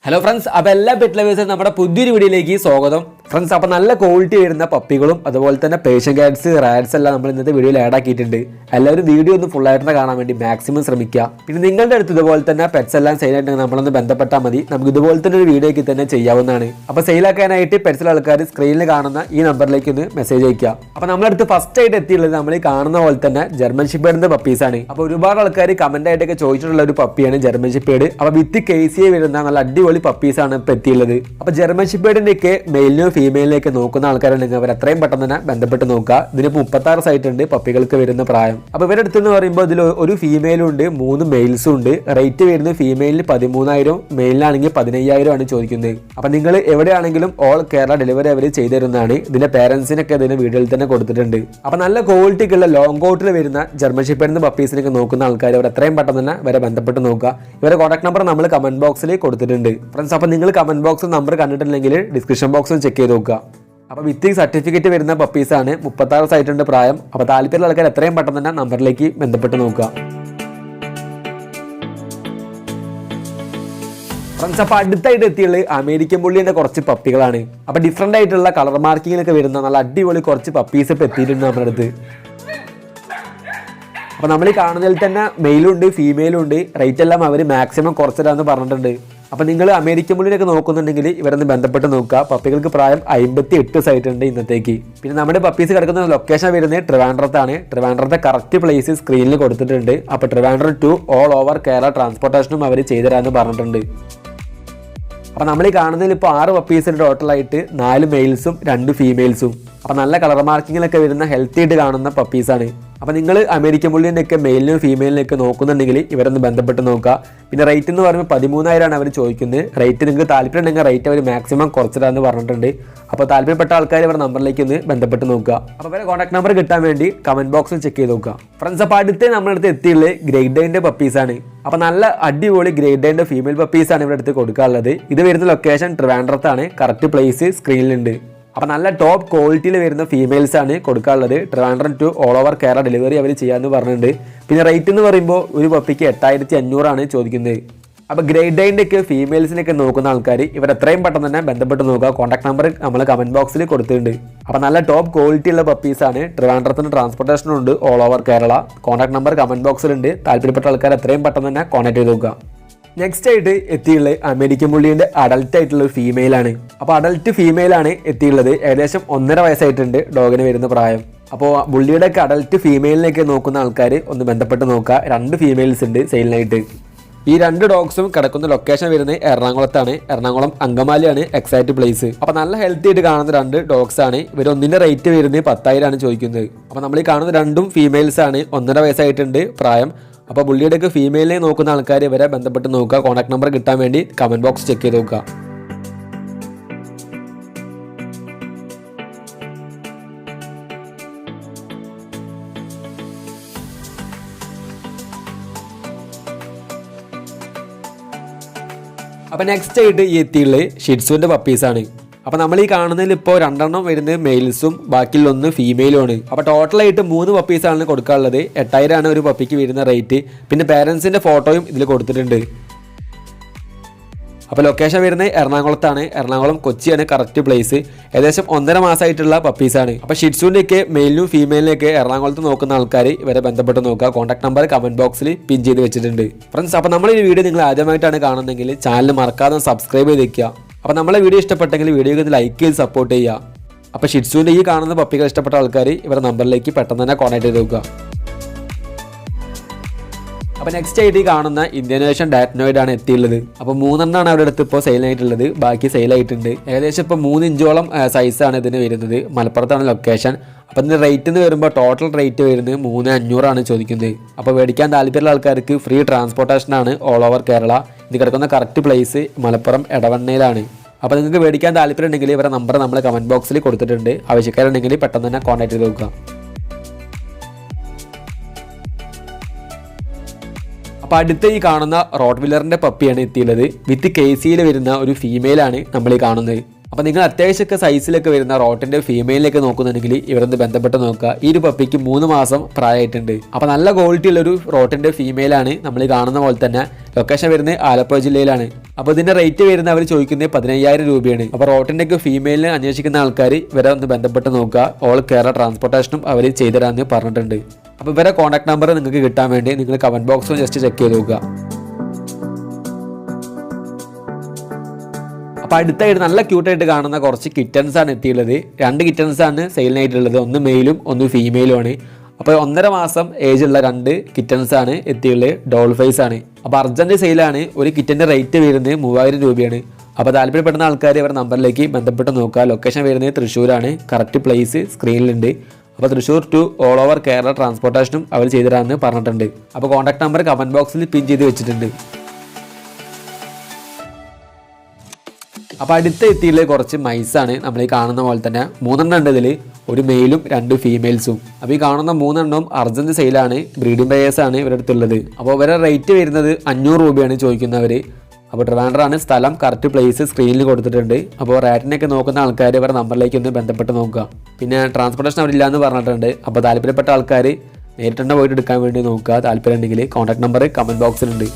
Hello friends, അപ്പോൾ എല്ലാ pet ലവേഴ്സും നമ്മുടെ പുതിയൊരു വീഡിയോയിലേക്ക് സ്വാഗതം. ഫ്രണ്ട്സ്, അപ്പോൾ നല്ല ക്വാളിറ്റി വരുന്ന പപ്പികളും അതുപോലെ തന്നെ പേഷ്യൻ കാറ്റ്സ്, റാറ്റ്സ് എല്ലാം നമ്മൾ ഇന്നത്തെ വീഡിയോയിൽ ആഡ് ആക്കിയിട്ടുണ്ട്. എല്ലാവരും വീഡിയോ ഒന്ന് ഫുൾ ആയിട്ട് കാണാൻ വേണ്ടി മാക്സിമം ശ്രമിക്കുക. പിന്നെ നിങ്ങളുടെ അടുത്ത് ഇതുപോലെ തന്നെ പെറ്റ്സ് എല്ലാം സെയിലായിട്ട് നമ്മളൊന്ന് ബന്ധപ്പെട്ടാൽ മതി. നമുക്ക് ഇതുപോലെ തന്നെ ഒരു വീഡിയോയ്ക്ക് തന്നെ ചെയ്യാവുന്നതാണ്. അപ്പോൾ സെയിലാക്കാനായിട്ട് പെറ്റ്സിലെ ആൾക്കാർ സ്ക്രീനിൽ കാണുന്ന ഈ നമ്പറിലേക്ക് ഒന്ന് മെസ്സേജ് അയക്കുക. അപ്പോൾ നമ്മളടുത്ത് ഫസ്റ്റ് ആയിട്ട് എത്തിയുള്ളത് നമ്മൾ ഈ കാണുന്ന പോലെ തന്നെ ജർമ്മൻ ഷെപ്പേർഡിന്റെ പപ്പീസാണ്. അപ്പോൾ ഒരുപാട് ആൾക്കാർ കമന്റ് ആയിട്ടൊക്കെ ചോദിച്ചിട്ടുള്ള ഒരു പപ്പിയാണ് ജർമ്മൻ ഷെപ്പേർഡ്. അപ്പോൾ വിത്ത് കേസിയെ വരുന്ന നല്ല അടിപൊളി പപ്പീസാണ് ഇപ്പൊ എത്തിയുള്ളത്. അപ്പൊ ജർമ്മൻ ഷെപ്പേർഡിന്റെ ഒക്കെ മെയിലിനോ ഫീമെയിലിനൊക്കെ നോക്കുന്ന ആൾക്കാരുണ്ടെങ്കിൽ അവർ എത്രയും പെട്ടെന്ന് തന്നെ ബന്ധപ്പെട്ട് നോക്കുക. ഇതിന് 36 സൈറ്റ് ഉണ്ട് പപ്പികൾക്ക് വരുന്ന പ്രായം. അപ്പൊ ഇവരുടെ അടുത്ത് എന്ന് പറയുമ്പോൾ ഇതിൽ ഒരു ഫീമെയിലും ഉണ്ട്, 3 മെയിൽസും ഉണ്ട്. റേറ്റ് വരുന്നത് ഫീമെയിലിന് 13,000, മെയിലിനാണെങ്കിൽ 15,000 ആണ് ചോദിക്കുന്നത്. അപ്പൊ നിങ്ങൾ എവിടെയാണെങ്കിലും ഓൾ കേരള ഡെലിവറി അവർ ചെയ്തു തരുന്നതാണ്. ഇതിന്റെ പേരൻസിനൊക്കെ ഇതിന് വീഡിയോയിൽ തന്നെ കൊടുത്തിട്ടുണ്ട്. അപ്പൊ നല്ല ക്വാളിറ്റിക്കുള്ള ലോങ് കോട്ടിൽ വരുന്ന ജർമ്മൻ ഷെപ്പേർഡിന്റെ പപ്പീസിനൊക്കെ നോക്കുന്ന ആൾക്കാർ അവർ എത്രയും പെട്ടെന്ന് തന്നെ വരെ ബന്ധപ്പെട്ട് നോക്കുക. ഇവരുടെ കോൺടാക്ട് നമ്പർ നമ്മൾ കമന്റ് ബോക്സിൽ കൊടുത്തിട്ടുണ്ട്. ഫ്രണ്ട്സ്, അപ്പോൾ നിങ്ങൾ കമന്റ് ബോക്സിൽ നമ്പർ കണ്ടിട്ടില്ലെങ്കിൽ ഡിസ്ക്രിപ്ഷൻ ബോക്സിൽ ചെക്ക് ചെയ്ത് നോക്കുക. അപ്പോൾ വിത്ത് സർട്ടിഫിക്കറ്റ് വരുന്ന പപ്പീസാണ്, 36 സൈറ്റുണ്ട് പ്രായം. അപ്പോൾ താല്പര്യമുള്ള ആൾക്കാർ എത്രയും പെട്ടെന്ന് തന്നെ നമ്പറിലേക്ക് ബന്ധപ്പെട്ട് നോക്കുക. ഫ്രണ്ട്സ്, അപ്പോൾ അടുത്തായിട്ട് എത്തിയുള്ളത് അമേരിക്കൻ ബുള്ളിന്റെ കുറച്ച് പപ്പികളാണ്. അപ്പോൾ ഡിഫറെന്റ് ആയിട്ടുള്ള കളർ മാർക്കിങ്ങിലൊക്കെ വരുന്ന നല്ല അടിപൊളി കുറച്ച് പപ്പീസ് ഇപ്പോൾ എത്തിയിട്ടുണ്ട് നമ്മുടെ അടുത്ത്. അപ്പോൾ നമ്മൾ ഈ കാണുന്നതിൽ തന്നെ മെയിലും ഉണ്ട് ഫീമെയിലും ഉണ്ട്. റേറ്റ് എല്ലാം അവർ മാക്സിമം കുറച്ചിടാന്ന് പറഞ്ഞിട്ടുണ്ട്. അപ്പോൾ നിങ്ങൾ അമേരിക്കൻ ബുള്ളിനൊക്കെ നോക്കുന്നുണ്ടെങ്കിൽ ഇവരൊന്ന് ബന്ധപ്പെട്ട് നോക്കുക. പപ്പികൾക്ക് പ്രായം 58 സൈറ്റ് ഉണ്ട് ഇന്നത്തേക്ക്. പിന്നെ നമ്മുടെ പപ്പീസ് കിടക്കുന്ന ലൊക്കേഷൻ വരുന്നത് ട്രിവാൻഡ്രത്താണ്. ട്രിവാൻഡ്രത്തെ കറക്റ്റ് പ്ലേസ് സ്ക്രീനിൽ കൊടുത്തിട്ടുണ്ട്. അപ്പോൾ Trivandrum to all over Kerala ട്രാൻസ്പോർട്ടേഷനും അവർ ചെയ്തുതരാമെന്ന് പറഞ്ഞിട്ടുണ്ട്. അപ്പോൾ നമ്മൾ ഈ കാണുന്നതിൽ ഇപ്പോൾ 6 പപ്പീസിന് ടോട്ടലായിട്ട് 4 മെയിൽസും 2 ഫീമെയിൽസും. അപ്പോൾ നല്ല കളർ മാർക്കിങ്ങിലൊക്കെ വരുന്ന ഹെൽത്തി ആയിട്ട് കാണുന്ന പപ്പീസാണ്. അപ്പോൾ നിങ്ങൾ അമേരിക്കൻ ബുള്ളിൻ്റെ ഒക്കെ മെയിലിനും ഫീമെയിലിനൊക്കെ നോക്കുന്നുണ്ടെങ്കിൽ ഇവരൊന്ന് ബന്ധപ്പെട്ട് നോക്കുക. പിന്നെ റേറ്റ് എന്ന് പറയുമ്പോൾ 13,000 അവർ ചോദിക്കുന്നത്. റേറ്റ് നിങ്ങൾക്ക് താല്പര്യം ഉണ്ടെങ്കിൽ റേറ്റ് അവർ മാക്സിമം കുറച്ചിടാന്ന് പറഞ്ഞിട്ടുണ്ട്. അപ്പോൾ താല്പര്യപ്പെട്ട ആൾക്കാർ ഇവരുടെ നമ്പറിലേക്ക് ഒന്ന് ബന്ധപ്പെട്ട് നോക്കുക. അപ്പോൾ ഇവരെ കോൺടാക്ട് നമ്പർ കിട്ടാൻ വേണ്ടി കമന്റ് ബോക്സിൽ ചെക്ക് ചെയ്ത് നോക്കുക. ഫ്രണ്ട്സ്, അപ്പോൾ അടുത്ത് നമ്മുടെ അടുത്ത് എത്തിയുള്ളത് ഗ്രേറ്റ് ഡേൻ്റെ പപ്പീസാണ്. അപ്പോൾ നല്ല അടിപൊളി ഗ്രേറ്റ് ഡേൻ്റെ ഫീമെയിൽ പപ്പീസാണ് ഇവിടെ അടുത്ത് കൊടുക്കാനുള്ളത്. ഇത് വരുന്ന ലൊക്കേഷൻ ട്രിവാൻഡ്രത്താണ്. കറക്റ്റ് പ്ലേസ് സ്ക്രീനിലുണ്ട്. അപ്പോൾ നല്ല ടോപ്പ് ക്വാളിറ്റിയിൽ വരുന്ന ഫീമെയിൽസ് ആണ് കൊടുക്കാനുള്ളത്. Trivandrum to all over Kerala delivery അവർ ചെയ്യാമെന്ന് പറഞ്ഞിട്ടുണ്ട്. പിന്നെ റേറ്റ് എന്ന് പറയുമ്പോൾ ഒരു പപ്പിക്ക് 8,500 ആണ് ചോദിക്കുന്നത്. അപ്പോൾ ഗ്രേറ്റ് ഡൈൻ്റെ ഒക്കെ ഫീമെയിൽസിനൊക്കെ നോക്കുന്ന ആൾക്കാർ ഇവർ എത്രയും പെട്ടെന്ന് തന്നെ ബന്ധപ്പെട്ട് നോക്കുക. കോൺടാക്ട് നമ്പർ നമ്മൾ കമന്റ് ബോക്സിൽ കൊടുത്തിട്ടുണ്ട്. അപ്പോൾ നല്ല ടോപ്പ് ക്വാളിറ്റി ഉള്ള പപ്പീസാണ്. ട്രിവാൻഡ്രത്തിന് ട്രാൻസ്പോർട്ടേഷനും ഉണ്ട് all over Kerala. Contact number comment ബോക്സിലുണ്ട്. താല്പര്യപ്പെട്ട ആൾക്കാർ എത്രയും പെട്ടെന്ന് തന്നെ കോൺടാക്ട് ചെയ്ത് നോക്കുക. നെക്സ്റ്റ് ആയിട്ട് എത്തിയുള്ളത് അമേരിക്കൻ ബുള്ളിന്റെ അഡൽട്ട് ആയിട്ടുള്ള ഫീമെയിൽ ആണ്. അപ്പോൾ അഡൽട്ട് ഫീമെയിൽ ആണ് എത്തിയുള്ളത്. ഏകദേശം 1.5 വയസ്സായിട്ടുണ്ട് ഡോഗിന് വരുന്ന പ്രായം. അപ്പോൾ ബുള്ളിയുടെ ഒക്കെ അഡൽട്ട് ഫീമെയിലിനൊക്കെ നോക്കുന്ന ആൾക്കാർ ഒന്ന് ബന്ധപ്പെട്ട് നോക്കുക. 2 ഫീമെയിൽസ് ഉണ്ട് സെയിലിനായിട്ട്. ഈ 2 ഡോഗ്സും കിടക്കുന്ന ലൊക്കേഷൻ വരുന്നത് എറണാകുളത്താണ്. എറണാകുളം അങ്കമാലിയാണ് എക്സാക്ട് പ്ലേസ്. അപ്പോൾ നല്ല ഹെൽത്തി ആയിട്ട് കാണുന്ന 2 ഡോഗ്സ് ആണ്. ഇവർ ഒന്നിന്റെ റേറ്റ് വരുന്നത് 10,000 ആണ് ചോദിക്കുന്നത്. അപ്പോൾ നമ്മൾ ഈ കാണുന്ന 2 ഫീമെയിൽസ് ആണ്. 1.5 വയസ്സായിട്ടുണ്ട് പ്രായം. അപ്പോൾ ബുള്ളിയുടെ ഒക്കെ ഫീമെയിലിനെ നോക്കുന്ന ആൾക്കാർ ഇവരെ ബന്ധപ്പെട്ട് നോക്കുക. കോൺടാക്ട് നമ്പർ കിട്ടാൻ വേണ്ടി കമന്റ് ബോക്സ് ചെക്ക് ചെയ്ത് നോക്കുക. അപ്പോൾ നെക്സ്റ്റ് ആയിട്ട് ഈ എത്തിയുള്ളത് ഷിറ്റ്സുവിൻ്റെ പപ്പീസാണ്. അപ്പോൾ നമ്മൾ ഈ കാണുന്നതിൽ ഇപ്പോൾ 2 എണ്ണം വരുന്നത് മെയിൽസും ബാക്കിയുള്ള 1 ഫീമെയിലും ആണ്. അപ്പോൾ ടോട്ടലായിട്ട് 3 പപ്പീസാണ് കൊടുക്കാനുള്ളത്. 8,000 ആണ് ഒരു പപ്പിക്ക് വരുന്ന റേറ്റ്. പിന്നെ പേരൻസിൻ്റെ ഫോട്ടോയും ഇതിൽ കൊടുത്തിട്ടുണ്ട്. അപ്പോൾ ലൊക്കേഷൻ വരുന്നത് എറണാകുളത്താണ്. എറണാകുളം കൊച്ചിയാണ് കറക്റ്റ് പ്ലേസ്. ഏകദേശം 1.5 മാസമായിട്ടുള്ള പപ്പീസാണ്. അപ്പോൾ ഷിറ്റ്സുവിൻ്റെയൊക്കെ മെയിലിനും ഫീമെയിലിനൊക്കെ എറണാകുളത്ത് നോക്കുന്ന ആൾക്കാർ ഇവരെ ബന്ധപ്പെട്ട് നോക്കുക. കോൺടാക്ട് നമ്പർ കമന്റ് ബോക്സിൽ പിൻ ചെയ്ത് വെച്ചിട്ടുണ്ട്. ഫ്രണ്ട്സ്, അപ്പോൾ നമ്മൾ ഈ വീഡിയോ നിങ്ങൾ ആദ്യമായിട്ടാണ് കാണുന്നതെങ്കിൽ ചാനൽ മറക്കാതെ സബ്സ്ക്രൈബ് ചെയ്ത് വെക്കുക. അപ്പോൾ നമ്മളെ വീഡിയോ ഇഷ്ടപ്പെട്ടെങ്കിൽ വീഡിയോക്ക് ലൈക്ക് ചെയ്ത് സപ്പോർട്ട് ചെയ്യുക. അപ്പോൾ ഷിറ്റ്സുവിൻ്റെ ഈ കാണുന്ന പപ്പികൾ ഇഷ്ടപ്പെട്ട ആൾക്കാർ ഇവരുടെ നമ്പറിലേക്ക് പെട്ടെന്ന് തന്നെ കോൺടാക്ട് ചെയ്ത് നോക്കുക. അപ്പോൾ നെക്സ്റ്റ് ആയിട്ട് ഈ കാണുന്ന ഇന്ത്യൻ ഡാറ്റ്നോയിഡ് ആണ് എത്തിയുള്ളത്. അപ്പോൾ 3 എണ്ണമാണ് അവിടെ അടുത്ത് ഇപ്പോൾ സെയിലായിട്ടുള്ളത്. ബാക്കി സെയിലായിട്ടുണ്ട്. ഏകദേശം ഇപ്പോൾ 3 ഇഞ്ചോളം സൈസാണ് ഇതിന് വരുന്നത്. മലപ്പുറത്താണ് ലൊക്കേഷൻ. അപ്പോൾ ഇതിൻ്റെ റേറ്റ് എന്ന് വരുമ്പോൾ ടോട്ടൽ റേറ്റ് വരുന്നത് 3,500 ആണ് ചോദിക്കുന്നത്. അപ്പോൾ മേടിക്കാൻ താല്പര്യമുള്ള ആൾക്കാർക്ക് ഫ്രീ ട്രാൻസ്പോർട്ടേഷനാണ് ഓൾ ഓവർ കേരള. ഇത് കിടക്കുന്ന കറക്റ്റ് പ്ലേസ് മലപ്പുറം എടവണ്ണയിലാണ്. അപ്പോൾ നിങ്ങൾക്ക് മേടിക്കാൻ താല്പര്യം ഉണ്ടെങ്കിൽ ഇവരുടെ നമ്പർ നമ്മൾ കമന്റ് ബോക്സിൽ കൊടുത്തിട്ടുണ്ട്. ആവശ്യക്കാരുണ്ടെങ്കിൽ പെട്ടെന്ന് തന്നെ കോൺടാക്ട് ചെയ്ത് നോക്കുക. അപ്പോൾ അടുത്ത ഈ കാണുന്ന റോഡ് വീലറിൻ്റെ പപ്പിയാണ് എത്തിയുള്ളത്. വിത്ത് കേസിയിൽ വരുന്ന ഒരു ഫീമെയിലാണ് നമ്മൾ ഈ കാണുന്നത്. അപ്പോൾ നിങ്ങൾ അത്യാവശ്യമൊക്കെ സൈസിലൊക്കെ വരുന്ന റോട്ടിൻ്റെ ഫീമെയിലേക്ക് നോക്കുന്നുണ്ടെങ്കിൽ ഇവരൊന്ന് ബന്ധപ്പെട്ട് നോക്കുക. ഈ ഒരു പപ്പിക്ക് 3 മാസം പ്രായമായിട്ടുണ്ട്. അപ്പോൾ നല്ല ക്വാളിറ്റി ഉള്ളൊരു റോട്ടിൻ്റെ ഫീമെയിലാണ് നമ്മൾ കാണുന്ന പോലെ തന്നെ. ലൊക്കേഷൻ വരുന്നത് ആലപ്പുഴ ജില്ലയിലാണ്. അപ്പോൾ ഇതിൻ്റെ റേറ്റ് വരുന്ന അവർ ചോദിക്കുന്നത് 15,000 രൂപയാണ്. അപ്പോൾ റോട്ടിൻ്റെ ഒക്കെ ഫീമെയിലിനെ അന്വേഷിക്കുന്ന ആൾക്കാർ ഇവരെ ഒന്ന് ബന്ധപ്പെട്ട് നോക്കുക. ഓൾ കേരള ട്രാൻസ്പോർട്ടേഷനും അവർ ചെയ്തുതരാമെന്ന് പറഞ്ഞിട്ടുണ്ട്. അപ്പോൾ ഇവരെ കോൺടാക്ട് നമ്പർ നിങ്ങൾക്ക് കിട്ടാൻ വേണ്ടി നിങ്ങൾ കമൻറ്റ് ബോക്സും ജസ്റ്റ് ചെക്ക് ചെയ്ത് നോക്കുക. അപ്പോൾ അടുത്തായിട്ട് നല്ല ക്യൂട്ടായിട്ട് കാണുന്ന കുറച്ച് കിറ്റൻസാണ് എത്തിയുള്ളത്. 2 കിറ്റൻസാണ് സെയിലിനായിട്ടുള്ളത്. ഒന്ന് മെയിലും ഒന്ന് ഫീമെയിലുമാണ്. അപ്പോൾ 1.5 മാസം ഏജുള്ള 2 കിറ്റൻസാണ് എത്തിയുള്ളത്. ഡോൾ ഫേസ് ആണ്. അപ്പോൾ അർജൻറ്റ് സെയിലാണ്. ഒരു കിറ്റൻ്റെ റേറ്റ് വരുന്നത് 3000 രൂപയാണ്. അപ്പോൾ താല്പര്യപ്പെടുന്ന ആൾക്കാർ ഇവരുടെ നമ്പറിലേക്ക് ബന്ധപ്പെട്ട് നോക്കുക. ലൊക്കേഷൻ വരുന്നത് തൃശ്ശൂരാണ്. കറക്റ്റ് പ്ലേസ് സ്ക്രീനിലുണ്ട്. അപ്പോൾ Thrissur to all over Kerala ട്രാൻസ്പോർട്ടേഷനും അവർ ചെയ്തുതരാമെന്ന് പറഞ്ഞിട്ടുണ്ട്. അപ്പോൾ കോൺടാക്ട് നമ്പർ കമൻറ്റ് ബോക്സിൽ പിൻ ചെയ്ത് വെച്ചിട്ടുണ്ട്. അപ്പോൾ അടുത്ത എത്തിയുള്ള കുറച്ച് മൈസാണ് നമ്മൾ ഈ കാണുന്ന പോലെ തന്നെ. 3 എണ്ണം ഉണ്ട് ഇതിൽ. ഒരു മെയിലും 2 ഫീമെയിൽസും. അപ്പോൾ ഈ കാണുന്ന 3 എണ്ണവും അർജൻറ്റ് സെയിലാണ്. ബ്രീഡിംഗ് പെയേഴ്സാണ് ഇവരുടെ അടുത്തുള്ളത്. അപ്പോൾ ഇവരുടെ റേറ്റ് വരുന്നത് 500 രൂപയാണ് ചോദിക്കുന്നവർ. അപ്പോൾ ട്രിവാൻഡ്രമാണ് സ്ഥലം. കറക്റ്റ് പ്ലേസ് സ്ക്രീനിൽ കൊടുത്തിട്ടുണ്ട്. അപ്പോൾ റേറ്റിനൊക്കെ നോക്കുന്ന ആൾക്കാർ ഇവരുടെ നമ്പറിലേക്ക് ഒന്ന് ബന്ധപ്പെട്ട് നോക്കുക. പിന്നെ ട്രാൻസ്പോർട്ടേഷൻ അവരില്ല എന്ന് പറഞ്ഞിട്ടുണ്ട്. അപ്പോൾ താല്പര്യപ്പെട്ട ആൾക്കാർ നേരിട്ട് തന്നെ പോയിട്ട് എടുക്കാൻ വേണ്ടി നോക്കുക. താല്പര്യം ഉണ്ടെങ്കിൽ കോൺടാക്ട് നമ്പർ കമൻറ്റ് ബോക്സിലുണ്ട്.